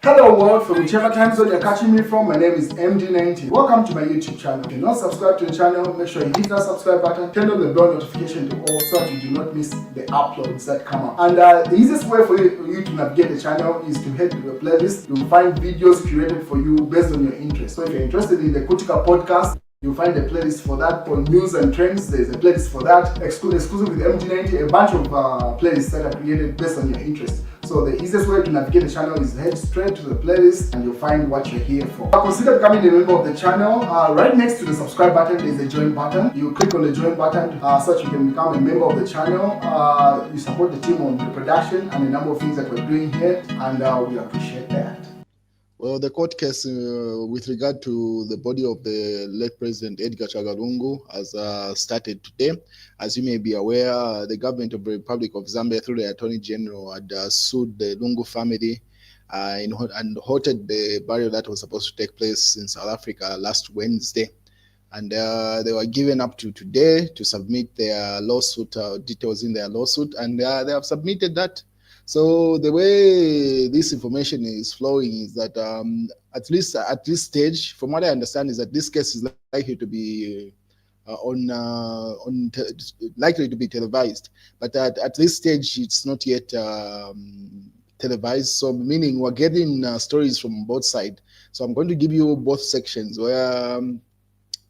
Hello world, from whichever time zone you're catching me from, my name is MD90. Welcome to my YouTube channel. If you're not subscribed to the channel, make sure you hit that subscribe button, turn on the bell notification to all so that you do not miss the uploads that come up. And the easiest way for you to navigate the channel is to head to the playlist. You'll find videos curated for you based on your interest. So if you're interested in the Kutika podcast, you'll find a playlist for that. For news and trends, there's a playlist for that. Exclusive with MD90, a bunch of playlists that are created based on your interest. So the easiest way to navigate the channel is head straight to the playlist and you'll find what you're here for. Consider becoming a member of the channel. Right next to the subscribe button, there's a join button. You click on the join button so that you can become a member of the channel. You support the team on the production and a number of things that we're doing here, and we appreciate that. Well, the court case with regard to the body of the late President Edgar Lungu has started today. As you may be aware, the government of the Republic of Zambia, through the Attorney General, had sued the Lungu family and halted the burial that was supposed to take place in South Africa last Wednesday. And they were given up to today to submit their lawsuit, details in their lawsuit, and they have submitted that. So the way this information is flowing is that at least at this stage, from what I understand, is that this case is likely to be likely to be televised. But at this stage, it's not yet televised. So meaning we're getting stories from both sides. So I'm going to give you both sections where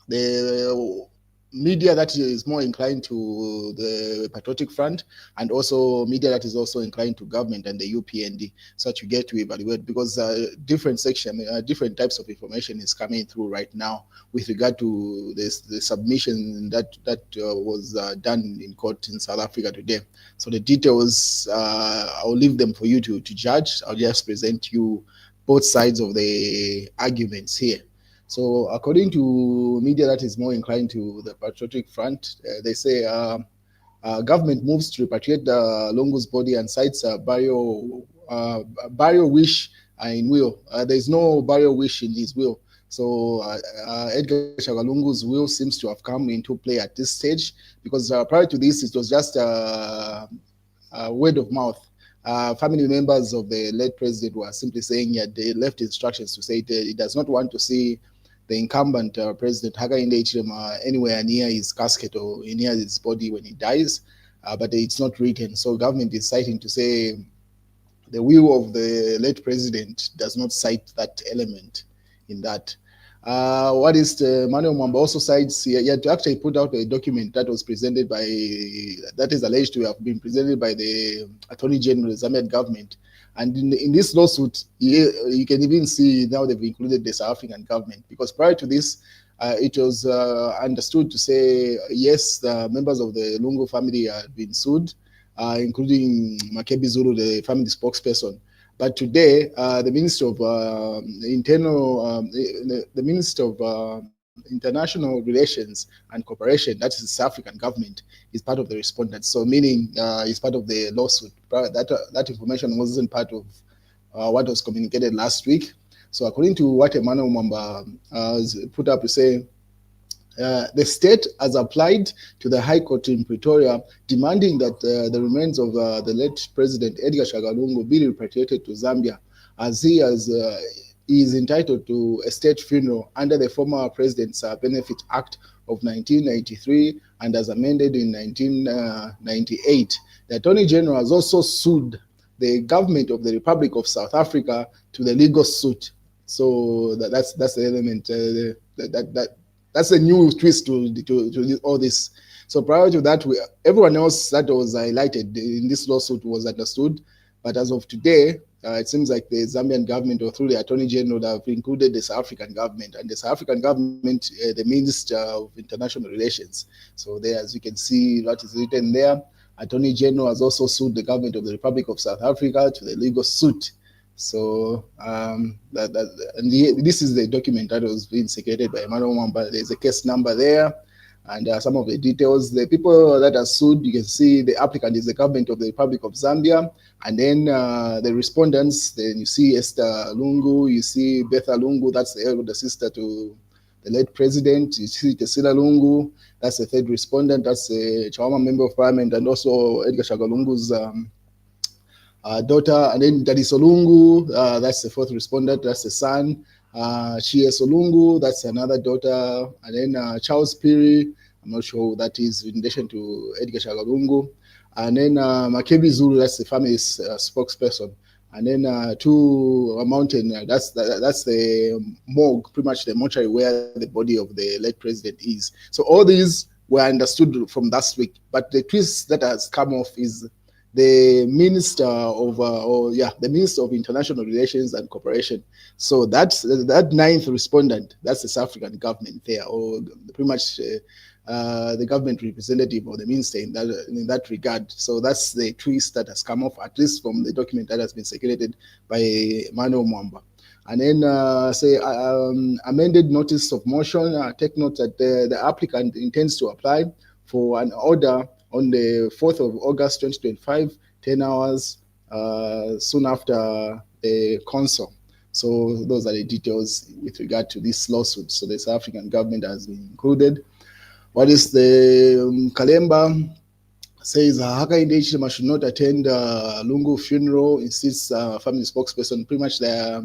the media that is more inclined to the patriotic front, and also media that is also inclined to government and the UPND, so that you get to evaluate, because different types of information is coming through right now with regard to the submission that was done in court in South Africa today. So the details, I'll leave them for you to judge. I'll just present you both sides of the arguments here. So according to media that is more inclined to the patriotic front, they say government moves to repatriate the Lungu's body and cites a burial wish in will. There is no burial wish in his will. So Edgar Lungu's will seems to have come into play at this stage, because prior to this, it was just a word of mouth. Family members of the late president were simply saying they left instructions to say he does not want to see the incumbent President Hakainde Hichilema anywhere near his casket or near his body when he dies, but it's not written. So government is citing to say the will of the late president does not cite that element in that. What is the Manuel Mwamba also cites, he had to actually put out a document that was presented by, that is alleged to have been presented by the Attorney General of the Zambian government. And in this lawsuit, you can even see now they've included the South African government, because prior to this, it was understood to say, yes, the members of the Lungu family had been sued, including Makebi Zulu, the family spokesperson. But today, the Minister of International Relations and Cooperation, that is the South African government, is part of the respondents. So meaning is part of the lawsuit. That information wasn't part of what was communicated last week. So according to what Emmanuel Mwamba put up to say, the state has applied to the High Court in Pretoria, demanding that the remains of the late President Edgar Lungu be repatriated to Zambia, as he is entitled to a state funeral under the former President's Benefit Act of 1993 and as amended in 1998. The Attorney General has also sued the government of the Republic of South Africa to the legal suit. So that's the element that's a new twist to all this. So prior to that, everyone else that was highlighted in this lawsuit was understood. But as of today, it seems like the Zambian government, or through the Attorney General, have included the South African government. And the South African government, the Minister of International Relations. So there, as you can see, what is written there, Attorney General has also sued the government of the Republic of South Africa to the legal suit. So this is the document that was being secreted by Emmanuel Mwamba. There's a case number there, and some of the details. The people that are sued, you can see the applicant is the government of the Republic of Zambia, and then the respondents. Then you see Esther Lungu, you see Betha Lungu, that's the elder sister to the late president. You see Tesila Lungu, that's the third respondent. That's a Chagwa member of parliament, and also Edgar Lungu's daughter, and then Daddy Solungu, that's the fourth respondent, that's the son. Shia Solungu, that's another daughter, and then Charles Piri, I'm not sure who that is, in addition to Edgar Shagalungu, and then Makebi Zulu, that's the family's spokesperson, and then to Mountain, that's the morgue, pretty much the mortuary where the body of the late president is. So all these were understood from last week, but the twist that has come off is the Minister of the Minister of International Relations and Cooperation. So that ninth respondent, that's the South African government there, or pretty much the government representative or the minister in that regard. So that's the twist that has come off, at least from the document that has been circulated by Manuel Mwamba. And then amended notice of motion, take note that the applicant intends to apply for an order on the 4th of August 2025, 10 hours soon after the council. So those are the details with regard to this lawsuit. So the South African government has been included. What is the Kalemba says Hakainde Hichilema should not attend Lungu funeral, insists family spokesperson. Pretty much they're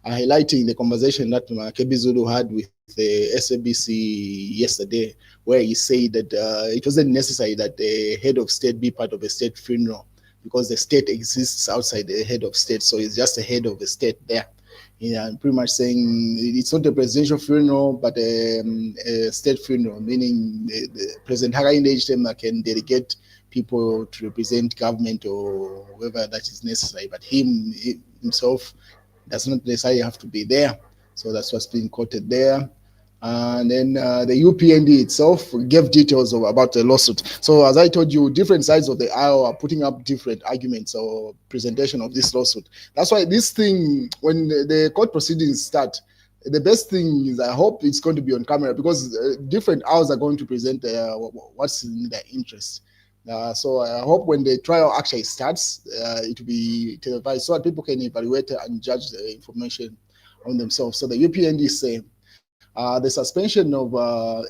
highlighting the conversation that Kebi Zulu had with the SABC yesterday, where he said that it wasn't necessary that the head of state be part of a state funeral because the state exists outside the head of state, so it's just the head of the state there. Yeah, and pretty much saying it's not a presidential funeral, but a state funeral, meaning the President Hakainde Hichilema can delegate people to represent government or whoever that is necessary, but himself does not necessarily have to be there. So that's what's being quoted there. And then the UPND itself gave details about the lawsuit. So as I told you, different sides of the aisle are putting up different arguments or presentation of this lawsuit. That's why this thing, when the court proceedings start, the best thing is I hope it's going to be on camera, because different aisles are going to present what's in their interest. So I hope when the trial actually starts, it will be televised so that people can evaluate and judge the information on themselves. So the UPND is saying the suspension of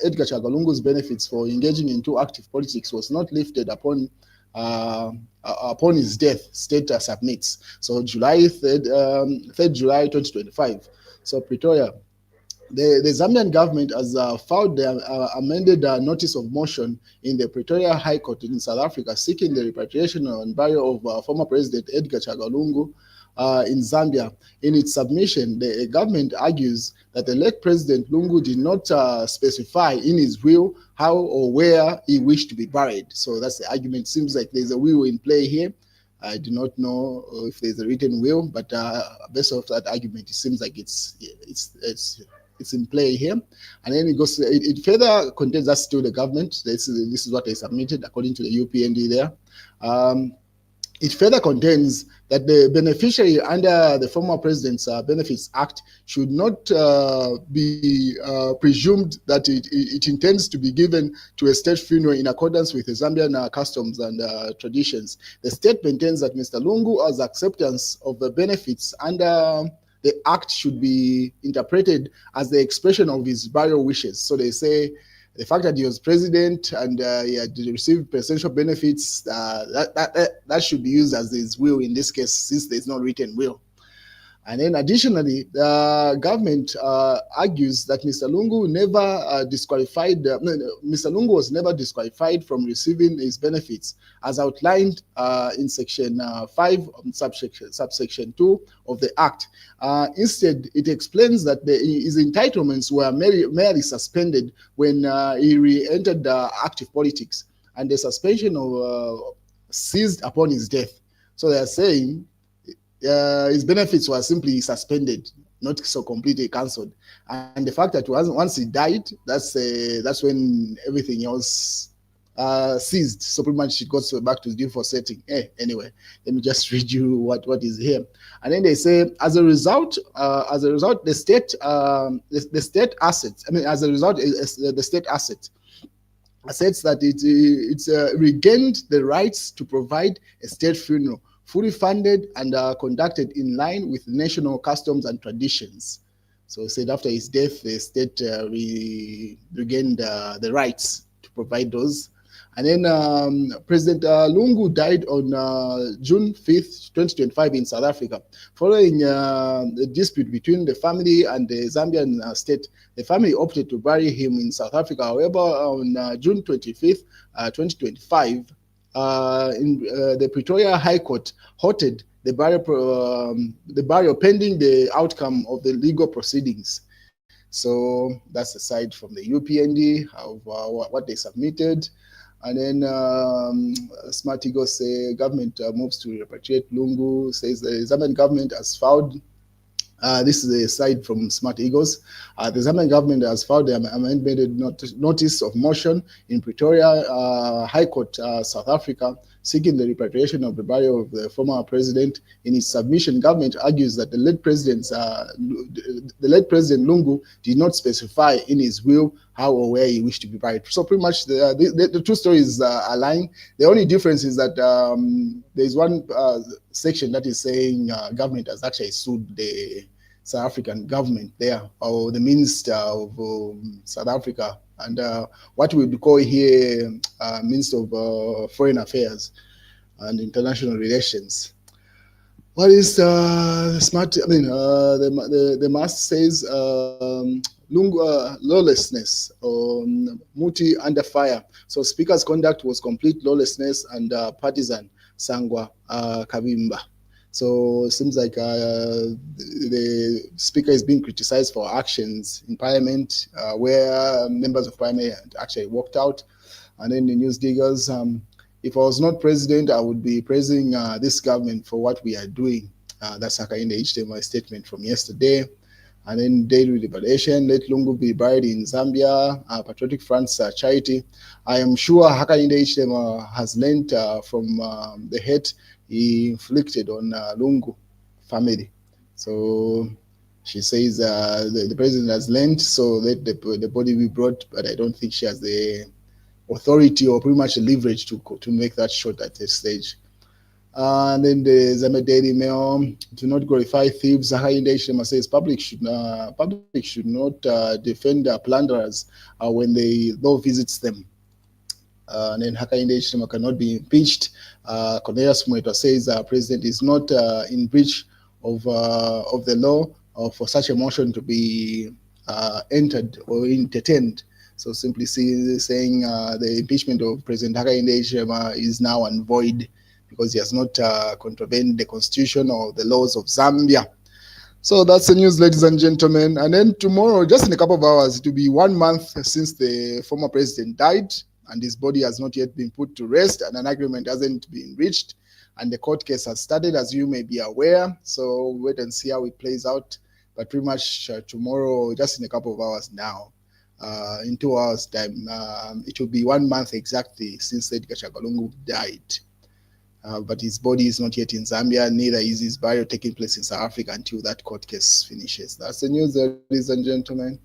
Edgar Chagalungu's benefits for engaging into active politics was not lifted upon his death, state submits. So July 3rd July 2025. So Pretoria. The Zambian government has filed the amended notice of motion in the Pretoria High Court in South Africa, seeking the repatriation and burial of former President Edgar Chagalungu in Zambia. In its submission, the government argues that the late President Lungu did not specify in his will how or where he wished to be buried. So that's the argument. Seems like there's a will in play here. I do not know if there's a written will, but based off that argument, it seems like it's in play here. And then it goes, it further contains, that's still the government. This is what they submitted according to the UPND there. It further contains that the beneficiary under the former president's Benefits Act should not be presumed that it intends to be given to a state funeral in accordance with the Zambian customs and traditions. The state maintains that Mr. Lungu's acceptance of the benefits under the act should be interpreted as the expression of his burial wishes. So they say the fact that he was president and he had received presidential benefits, that should be used as his will in this case, since there's no written will. And then additionally, the government argues that Mr. Lungu Mr. Lungu was never disqualified from receiving his benefits, as outlined in Section 5, subsection 2 of the Act. Instead, it explains that his entitlements were merely suspended when he re-entered active politics, and the suspension ceased upon his death. So they are saying his benefits were simply suspended, not so completely cancelled. And the fact that once he died, that's when everything else ceased. So pretty much it goes back to the default setting. Anyway, let me just read you what is here. And then they say, as a result, the state assets. The state assets that it's regained the rights to provide a state funeral, fully funded and conducted in line with national customs and traditions. So he said after his death, the state regained the rights to provide those. And then President Lungu died on June 5th, 2025 in South Africa. Following a dispute between the family and the Zambian state, the family opted to bury him in South Africa. However, on June 25th, 2025, the Pretoria High Court halted the burial pending the outcome of the legal proceedings. So that's aside from the UPND, of what they submitted. And then Smart Ego say government moves to repatriate Lungu, says the Zambian government has filed. This is a side from Smart Eagles. The Zambian government has filed the amended notice of motion in Pretoria High Court, South Africa, seeking the repatriation of the burial of the former president. In its submission, government argues that the late President Lungu did not specify in his will how or where he wished to be buried. So pretty much the two stories align. The only difference is that there's one section that is saying government has actually sued the South African government there, or the Minister of South Africa, and what we would call here Minister of Foreign Affairs and International Relations. What is smart? I mean, the master says lawlessness, Muti under fire. So speaker's conduct was complete lawlessness and partisan, Chagwa Kavimba. So it seems like the speaker is being criticized for actions in parliament where members of parliament actually walked out. And then the news diggers, if I was not president, I would be praising this government for what we are doing. That's Hakainde Hichilema statement from yesterday. And then daily liberation, let Lungu be buried in Zambia, Patriotic Front's charity. I am sure Hakainde Hichilema has learned from the hate he inflicted on Lungu family. So she says the president has learned, so let the body be brought, but I don't think she has the authority or pretty much the leverage to make that shot at this stage. And then the Zambia Daily Mail, do not glorify thieves. Hakainde Hichilema says public should not defend plunderers when the law visits them. And then Hakainde Hichilema cannot be impeached. Cornelius Mweta says president is not in breach of the law for such a motion to be entered or entertained. So simply saying the impeachment of President Hakainde Hichilema is now void because he has not contravened the constitution or the laws of Zambia. So that's the news, ladies and gentlemen. And then tomorrow, just in a couple of hours, it will be 1 month since the former president died, and his body has not yet been put to rest, and an agreement hasn't been reached, and the court case has started, as you may be aware. So wait and see how it plays out. But pretty much tomorrow, just in a couple of hours now, in 2 hours' time, it will be 1 month exactly since Edgar died. But his body is not yet in Zambia, neither is his burial taking place in South Africa until that court case finishes. That's the news, ladies and gentlemen.